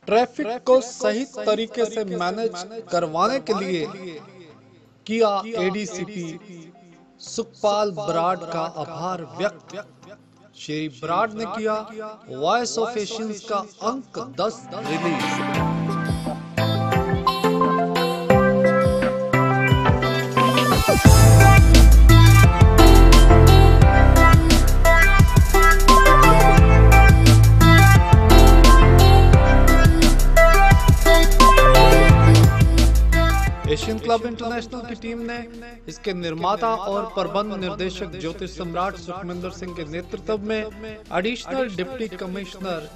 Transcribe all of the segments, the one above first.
Traffic को सही तरीके से मैनेज करवाने के लिए किया एडीसीपी सुखपाल बराड़ का आभार व्यक्त। श्री बराड़ ने किया वॉइस ऑफ एशियंस का अंक 10 रिलीज। एशियन क्लब इंटरनेशनल की टीम ने इसके निर्माता और प्रबंध निर्देशक ज्योतिष सम्राट सुखविंदर सिंह के नेतृत्व में additional deputy commissioner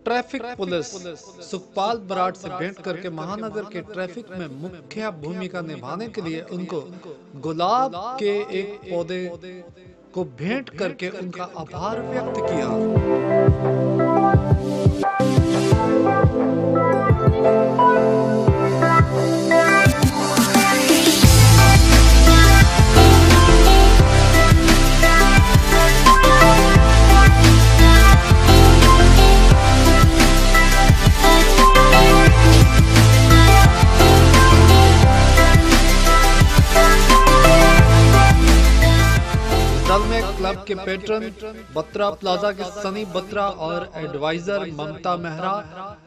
traffic police Sukhpal Brar से भेंट करके महानगर के ट्रैफिक में मुख्य भूमिका निभाने के लिए उनको गुलाब के एक पौधे को भेंट करके उनका आभार व्यक्त किया। दल में क्लब के पेट्रन बत्रा प्लाजा के सनी बत्रा और एडवाइजर ममता Mehra,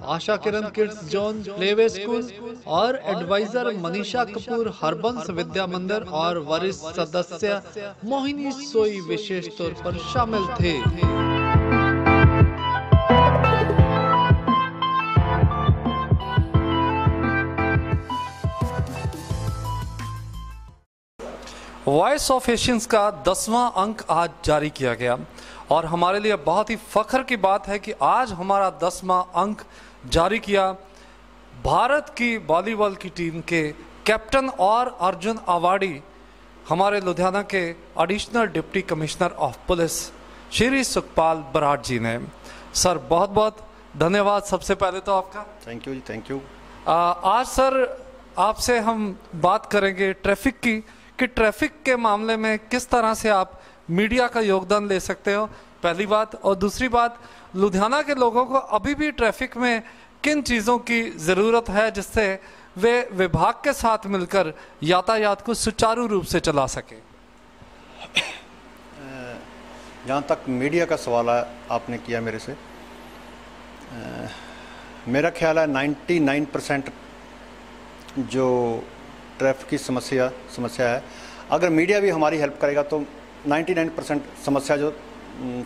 Asha Kiran kids zone playway school और एडवाइजर मनीषा कपूर हरबंस विद्या मंदिर और वरिष्ठ सदस्य मोहिनी सोई विशेष तौर पर शामिल थे। वॉइस ऑफ एशियंस का 10वां अंक आज जारी किया गया और हमारे लिए बहुत ही फख्र की बात है कि आज हमारा 10वां अंक जारी किया भारत की वॉलीबॉल की टीम के कैप्टन और अर्जुन अवार्डी हमारे लुधियाना के additional deputy commissioner of police Shri Sukhpal Brar ji ने। सर बहुत बहुत धन्यवाद सबसे पहले तो आपका। थैंक यू जी, थैंक यू। आज सर आपसे हम बात करेंगे ट्रैफिक की कि ट्रैफिक के मामले में किस तरह से आप मीडिया का योगदान ले सकते हो, पहली बात। और दूसरी बात, लुधियाना के लोगों को अभी भी ट्रैफिक में किन चीज़ों की ज़रूरत है जिससे वे विभाग के साथ मिलकर यातायात को सुचारू रूप से चला सके। जहाँ तक मीडिया का सवाल है आपने किया मेरे से, मेरा ख्याल है 99% जो ट्रैफिक की समस्या है, अगर मीडिया भी हमारी हेल्प करेगा तो 99% समस्या जो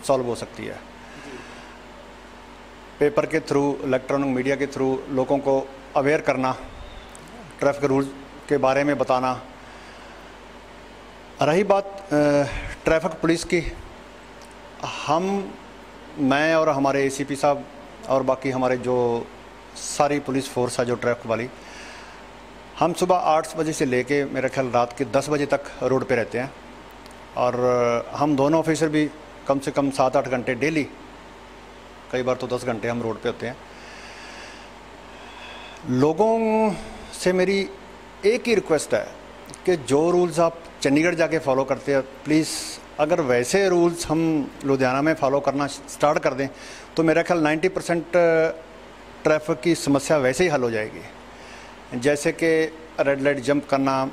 सॉल्व हो सकती है। पेपर के थ्रू, इलेक्ट्रॉनिक मीडिया के थ्रू लोगों को अवेयर करना, ट्रैफिक रूल्स के बारे में बताना। रही बात ट्रैफिक पुलिस की, मैं और हमारे एसीपी साहब और बाकी हमारे जो सारी पुलिस फोर्स है जो ट्रैफिक वाली, हम सुबह 8 बजे से लेके मेरा ख्याल रात के 10 बजे तक रोड पे रहते हैं और हम दोनों ऑफिसर भी कम से कम 7-8 घंटे डेली, कई बार तो 10 घंटे हम रोड पे होते हैं। लोगों से मेरी एक ही रिक्वेस्ट है कि जो रूल्स आप चंडीगढ़ जाके फॉलो करते हैं, प्लीज़ अगर वैसे रूल्स हम लुधियाना में फॉलो करना स्टार्ट कर दें तो मेरा ख्याल 90% ट्रैफिक की समस्या वैसे ही हल हो जाएगी। जैसे कि रेड लाइट जंप करना,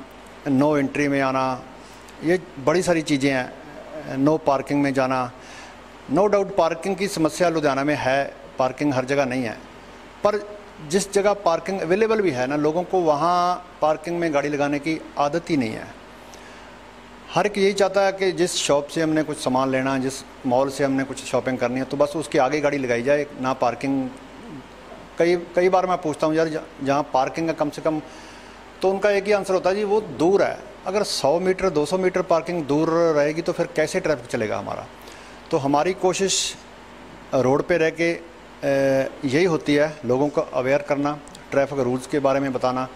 नो एंट्री में आना, ये बड़ी सारी चीज़ें हैं। नो पार्किंग में जाना, नो डाउट पार्किंग की समस्या लुधियाना में है, पार्किंग हर जगह नहीं है, पर जिस जगह पार्किंग अवेलेबल भी है ना, लोगों को वहाँ पार्किंग में गाड़ी लगाने की आदत ही नहीं है। हर एक यही चाहता है कि जिस शॉप से हमने कुछ सामान लेना है, जिस मॉल से हमने कुछ शॉपिंग करनी है, तो बस उसके आगे गाड़ी लगाई जाए, ना पार्किंग। कई बार मैं पूछता हूँ यार जहाँ पार्किंग है कम से कम, तो उनका एक ही आंसर होता है जी वो दूर है। अगर 100 मीटर 200 मीटर पार्किंग दूर रहेगी तो फिर कैसे ट्रैफिक चलेगा हमारा। तो हमारी कोशिश रोड पे रह के यही होती है, लोगों को अवेयर करना, ट्रैफिक रूल्स के बारे में बताना।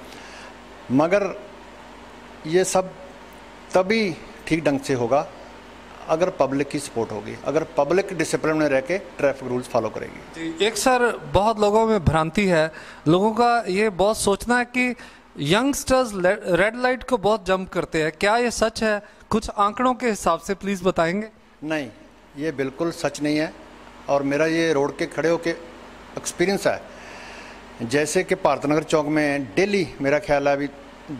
मगर ये सब तभी ठीक ढंग से होगा अगर पब्लिक की सपोर्ट होगी, अगर पब्लिक डिसिप्लिन में रह के ट्रैफिक रूल्स फॉलो करेगी। एक सर बहुत लोगों में भ्रांति है, लोगों का ये बहुत सोचना है कि यंगस्टर्स रेड लाइट को बहुत जंप करते हैं, क्या ये सच है? कुछ आंकड़ों के हिसाब से प्लीज़ बताएंगे। नहीं, ये बिल्कुल सच नहीं है और मेरा ये रोड के खड़े होके एक्सपीरियंस है जैसे कि भारत नगर चौक में डेली मेरा ख्याल है अभी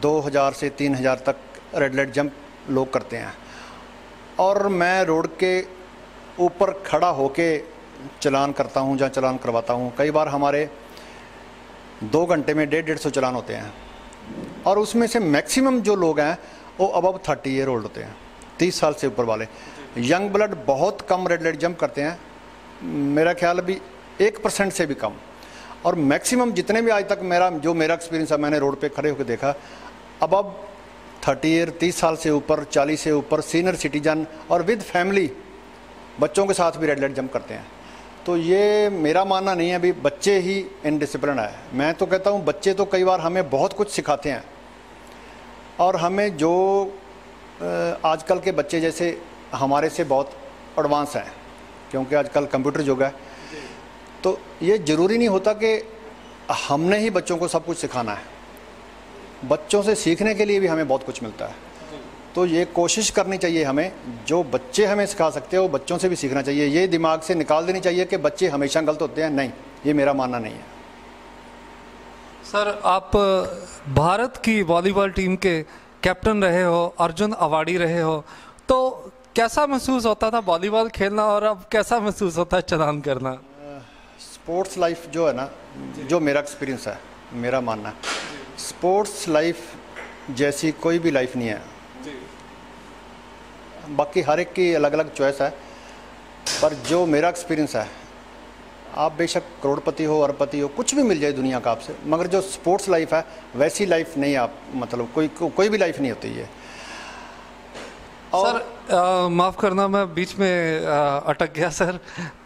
2000 से 3000 तक रेड लाइट जंप लोग करते हैं, और मैं रोड के ऊपर खड़ा होके चलान करता हूं या चलान करवाता हूं। कई बार हमारे 2 घंटे में 150 चलान होते हैं, और उसमें से मैक्सिमम जो लोग हैं वो अबव 30 ईयर ओल्ड होते हैं, 30 साल से ऊपर वाले। यंग ब्लड बहुत कम रेड लाइट जंप करते हैं, मेरा ख्याल भी 1% से भी कम। और मैक्सिमम जितने भी आज तक मेरा एक्सपीरियंस है, मैंने रोड पे खड़े होकर देखा, अबव 30 ईयर, 30 साल से ऊपर, 40 से ऊपर, सीनियर सिटीजन और विद फैमिली बच्चों के साथ भी रेड लाइट जंप करते हैं। तो ये मेरा मानना नहीं है अभी बच्चे ही इनडिसिप्लिन है। मैं तो कहता हूँ बच्चे तो कई बार हमें बहुत कुछ सिखाते हैं, और हमें जो आजकल के बच्चे जैसे हमारे से बहुत एडवांस हैं, क्योंकि आजकल कंप्यूटर युग है, तो ये ज़रूरी नहीं होता कि हमने ही बच्चों को सब कुछ सिखाना है। बच्चों से सीखने के लिए भी हमें बहुत कुछ मिलता है। तो ये कोशिश करनी चाहिए हमें, जो बच्चे हमें सिखा सकते हैं वो बच्चों से भी सीखना चाहिए। ये दिमाग से निकाल देनी चाहिए कि बच्चे हमेशा गलत होते हैं, नहीं, ये मेरा मानना नहीं है। सर, आप भारत की वॉलीबॉल टीम के कैप्टन रहे हो, अर्जुन अवार्डी रहे हो, तो कैसा महसूस होता था वॉलीबॉल खेलना, और अब कैसा महसूस होता है चलान करना? स्पोर्ट्स लाइफ जो है ना, जो मेरा एक्सपीरियंस है, मेरा मानना है, स्पोर्ट्स लाइफ जैसी कोई भी लाइफ नहीं है। बाकी हर एक की अलग अलग चॉइस है, पर जो मेरा एक्सपीरियंस है, आप बेशक करोड़पति हो, अरबपति हो, कुछ भी मिल जाए दुनिया का आपसे, मगर जो स्पोर्ट्स लाइफ है वैसी लाइफ नहीं, आप मतलब कोई भी लाइफ नहीं होती है। सर, माफ़ करना, मैं बीच में अटक गया सर।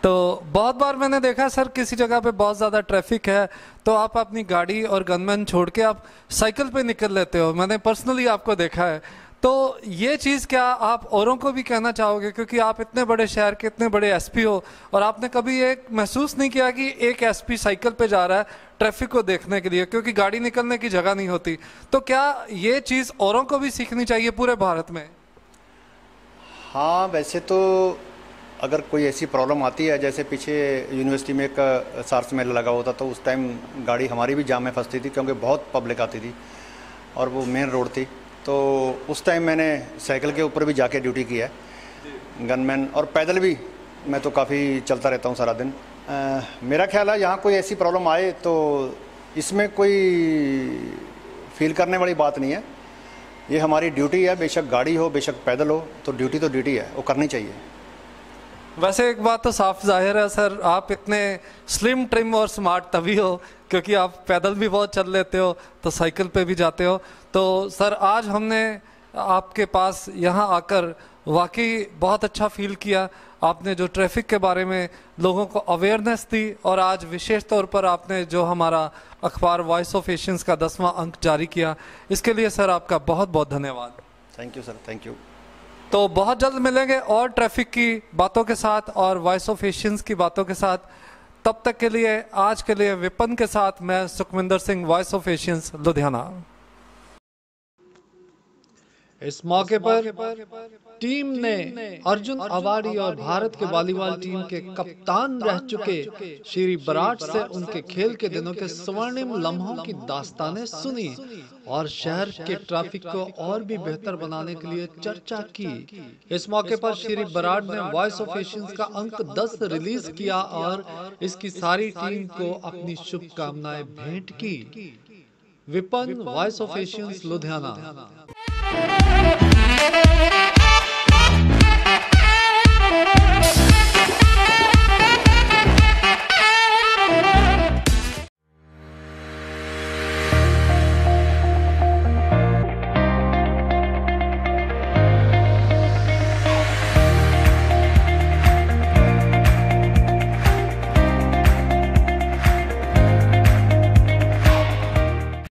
तो बहुत बार मैंने देखा सर, किसी जगह पे बहुत ज़्यादा ट्रैफिक है तो आप अपनी गाड़ी और गनमैन छोड़ के आप साइकिल पे निकल लेते हो, मैंने पर्सनली आपको देखा है। तो ये चीज़ क्या आप औरों को भी कहना चाहोगे, क्योंकि आप इतने बड़े शहर के इतने बड़े एसपी हो, और आपने कभी ये महसूस नहीं किया कि एक एसपी साइकिल पे जा रहा है ट्रैफिक को देखने के लिए, क्योंकि गाड़ी निकलने की जगह नहीं होती? तो क्या ये चीज़ औरों को भी सीखनी चाहिए पूरे भारत में? हाँ, वैसे तो अगर कोई ऐसी प्रॉब्लम आती है, जैसे पीछे यूनिवर्सिटी में एक सार्स मेला लगा हुआ था, तो उस टाइम गाड़ी हमारी भी जाम में फंसती थी, क्योंकि बहुत पब्लिक आती थी और वो मेन रोड थी। तो उस टाइम मैंने साइकिल के ऊपर भी जाके ड्यूटी की है, गनमैन, और पैदल भी मैं तो काफ़ी चलता रहता हूँ सारा दिन। मेरा ख्याल है यहाँ कोई ऐसी प्रॉब्लम आए तो इसमें कोई फील करने वाली बात नहीं है, ये हमारी ड्यूटी है, बेशक गाड़ी हो बेशक पैदल हो, तो ड्यूटी है, वो करनी चाहिए। वैसे एक बात तो साफ जाहिर है सर, आप इतने स्लिम ट्रिम और स्मार्ट तभी हो क्योंकि आप पैदल भी बहुत चल लेते हो, तो साइकिल पे भी जाते हो। तो सर, आज हमने आपके पास यहाँ आकर वाकई बहुत अच्छा फील किया। आपने जो ट्रैफिक के बारे में लोगों को अवेयरनेस दी, और आज विशेष तौर पर आपने जो हमारा अखबार वॉइस ऑफ एशियंस का 10वां अंक जारी किया, इसके लिए सर आपका बहुत बहुत धन्यवाद। Thank you sir, thank you. तो बहुत जल्द मिलेंगे और ट्रैफिक की बातों के साथ और वॉइस ऑफ एशियंस की बातों के साथ। तब तक के लिए, आज के लिए विपिन के साथ मैं Sukhwinder Singh, voice of Asians, Ludhiana. इस मौके पर टीम ने अर्जुन अवार्डी और भारत के वॉलीबॉल टीम के कप्तान रह चुके श्री बराड़ से उनके खेल के दिनों के स्वर्णिम लम्हों की दास्तानें सुनी और शहर के ट्रैफिक को और भी बेहतर बनाने के लिए चर्चा की। इस मौके पर श्री बराड़ ने वॉइस ऑफ एशियंस का अंक 10 रिलीज किया और इसकी सारी टीम को अपनी शुभकामनाएं भेंट की। Vipin, voice of Asians, Ludhiana.